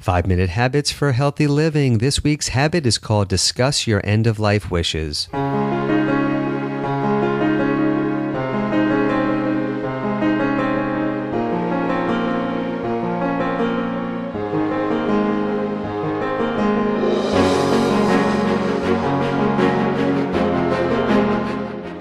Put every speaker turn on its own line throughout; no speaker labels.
5-Minute Habits for Healthy Living. This week's habit is called Discuss Your End-of-Life Wishes.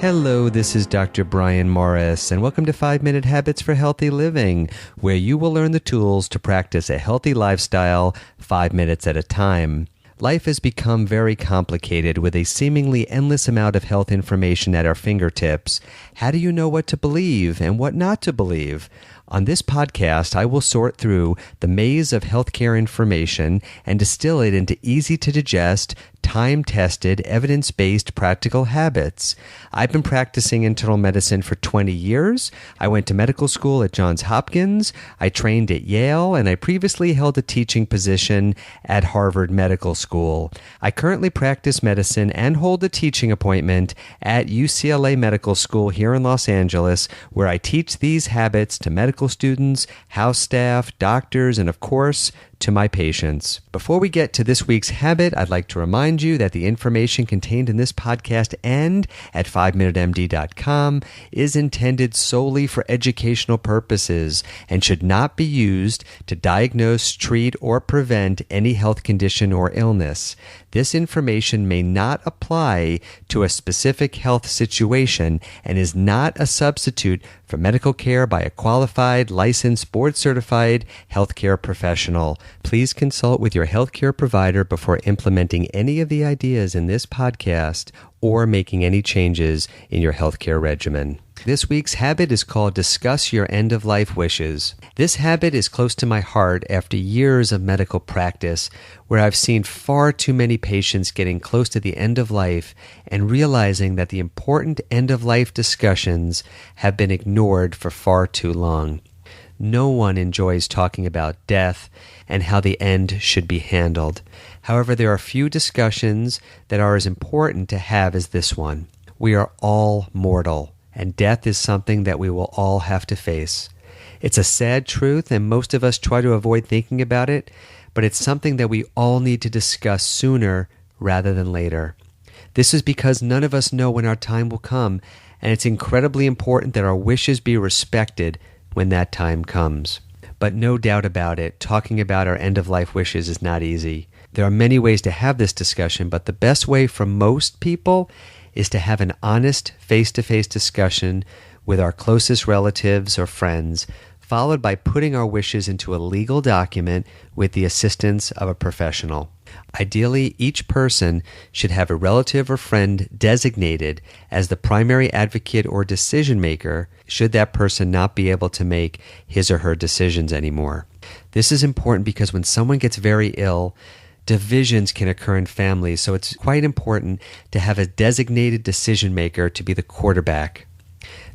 Hello, this is Dr. Brian Morris, and welcome to 5-Minute Habits for Healthy Living, where you will learn the tools to practice a healthy lifestyle 5 minutes at a time. Life has become very complicated with a seemingly endless amount of health information at our fingertips. How do you know what to believe and what not to believe? On this podcast, I will sort through the maze of healthcare information and distill it into easy-to-digest, time-tested, evidence-based practical habits. I've been practicing internal medicine for 20 years. I went to medical school at Johns Hopkins. I trained at Yale, and I previously held a teaching position at Harvard Medical School. I currently practice medicine and hold a teaching appointment at UCLA Medical School here in Los Angeles, where I teach these habits to medical students, house staff, doctors, and of course, to my patients. Before we get to this week's habit, I'd like to remind you that the information contained in this podcast and at 5minutemd.com is intended solely for educational purposes and should not be used to diagnose, treat, or prevent any health condition or illness. This information may not apply to a specific health situation and is not a substitute for medical care by a qualified, licensed, board-certified healthcare professional. Please consult with your healthcare provider before implementing any of the ideas in this podcast or making any changes in your healthcare regimen. This week's habit is called Discuss Your End-of-Life Wishes. This habit is close to my heart after years of medical practice where I've seen far too many patients getting close to the end of life and realizing that the important end-of-life discussions have been ignored for far too long. No one enjoys talking about death and how the end should be handled. However, there are few discussions that are as important to have as this one. We are all mortal, and death is something that we will all have to face. It's a sad truth, and most of us try to avoid thinking about it, but it's something that we all need to discuss sooner rather than later. This is because none of us know when our time will come, and it's incredibly important that our wishes be respected when that time comes. But no doubt about it, talking about our end-of-life wishes is not easy. There are many ways to have this discussion, but the best way for most people is to have an honest, face-to-face discussion with our closest relatives or friends, followed by putting our wishes into a legal document with the assistance of a professional. Ideally, each person should have a relative or friend designated as the primary advocate or decision maker should that person not be able to make his or her decisions anymore. This is important because when someone gets very ill, divisions can occur in families, so it's quite important to have a designated decision maker to be the quarterback.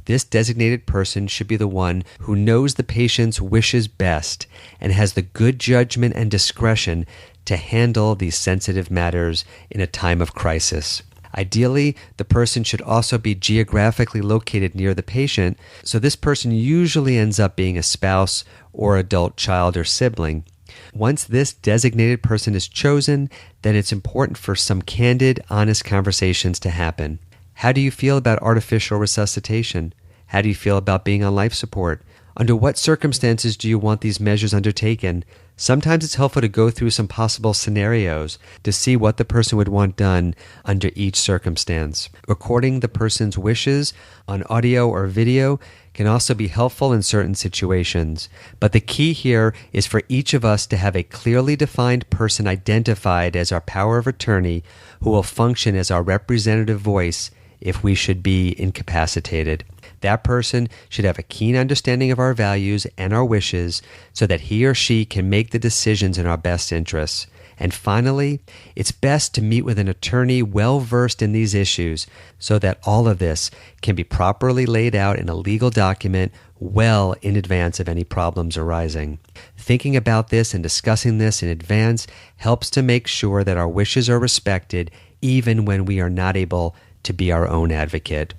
This designated person should be the one who knows the patient's wishes best and has the good judgment and discretion to handle these sensitive matters in a time of crisis. Ideally, the person should also be geographically located near the patient, so this person usually ends up being a spouse or adult child or sibling. Once this designated person is chosen, then it's important for some candid, honest conversations to happen. How do you feel about artificial resuscitation? How do you feel about being on life support? Under what circumstances do you want these measures undertaken? Sometimes it's helpful to go through some possible scenarios to see what the person would want done under each circumstance. Recording the person's wishes on audio or video can also be helpful in certain situations. But the key here is for each of us to have a clearly defined person identified as our power of attorney who will function as our representative voice if we should be incapacitated. That person should have a keen understanding of our values and our wishes so that he or she can make the decisions in our best interests. And finally, it's best to meet with an attorney well-versed in these issues so that all of this can be properly laid out in a legal document well in advance of any problems arising. Thinking about this and discussing this in advance helps to make sure that our wishes are respected even when we are not able to be our own advocate.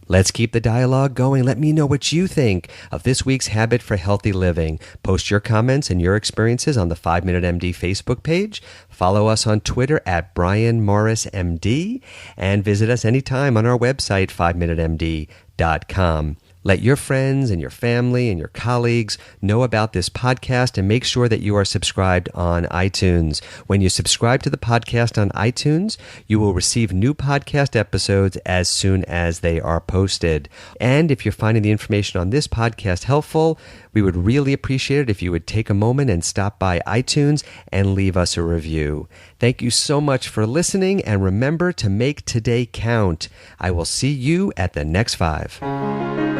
Let's keep the dialogue going. Let me know what you think of this week's habit for healthy living. Post your comments and your experiences on the 5 Minute MD Facebook page. Follow us on Twitter at Brian Morris MD, and visit us anytime on our website, 5minutemd.com. Let your friends and your family and your colleagues know about this podcast, and make sure that you are subscribed on iTunes. When you subscribe to the podcast on iTunes, you will receive new podcast episodes as soon as they are posted. And if you're finding the information on this podcast helpful, we would really appreciate it if you would take a moment and stop by iTunes and leave us a review. Thank you so much for listening, and remember to make today count. I will see you at the next 5.